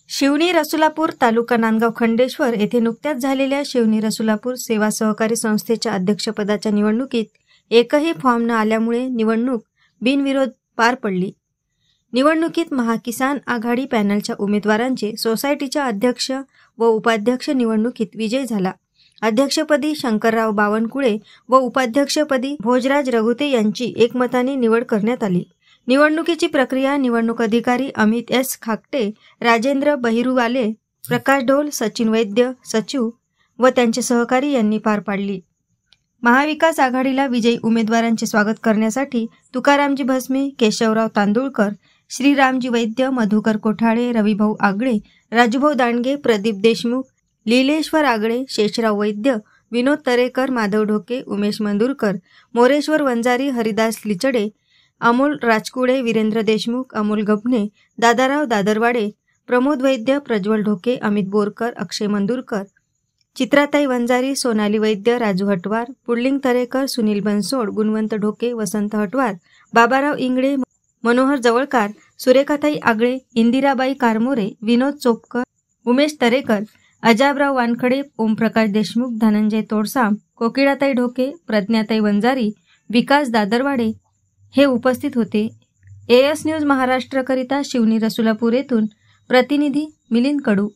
शिवणी रसुलापूर तालुका नांदगाव खंडेश्वर येथे नुकत्याच झालेल्या शिवणी रसुलापूर सेवा सहकारी संस्थेच्या अध्यक्षपदाच्या निवडणुकीत एकही फॉर्म न आल्यामुळे निवडणूक बिनविरोध पार पडली। निवडणुकीत महाकिसान आघाडी पॅनलच्या उमेदवारांचे सोसायटीच्या अध्यक्ष व उपाध्यक्ष निवडणुकीत विजय झाला। अध्यक्षपदी शंकरराव बावनकुळे व उपाध्यक्षपदी भोजराज रघुते यांची एकमताने निवड करण्यात आली। निवडणुकीची प्रक्रिया निवडणूक अधिकारी अमित एस खाकटे, राजेंद्र बहिरुवाले, प्रकाश ढोल, सचिन वैद्य सचिव व त्यांचे सहकारी यांनी पार पाडली। महाविकास आघाडीला विजयी उमेदवारांचे स्वागत करण्यासाठी तुकारामजी भस्मे, केशवराव तांदुळकर, श्रीरामजी वैद्य, मधुकर कोठाळे, रविभाऊ आगळे, राजूभाऊ दांडगे, प्रदीप देशमुख, लीलेश्वर आगळे, शेषराव वैद्य, विनोद तरेकर, माधव ढोके, उमेश मंदुरकर, मोरेश्वर वंजारी, हरिदास लिचडे, अमोल राजकुडे, वीरेंद्र देशमुख, अमोल गबने, दादाराव दादरवाडे, प्रमोद वैद्य, प्रज्वल ढोके, अमित बोरकर, अक्षय मंदुरकर, चित्राताई वंजारी, सोनाली वैद्य, राजू हटवार, पुल्लिंग तरेकर, सुनील बनसोड, गुणवंत ढोके, वसंत हटवार, बाबाराव इंगळे, मनोहर जवळकार, सुरेखाताई आगळे, इंदिराबाई कारमोरे, विनोद चोपकर, उमेश तरेकर, अजाबराव वानखडे, ओमप्रकाश देशमुख, धनंजय तोडसाम, कोकिळाताई ढोके, प्रज्ञाताई वंजारी, विकास दादरवाडे हे उपस्थित होते। एएस न्यूज महाराष्ट्र करिता शिवणी रसुलापूर येथून प्रतिनिधी मिलिंद कडू।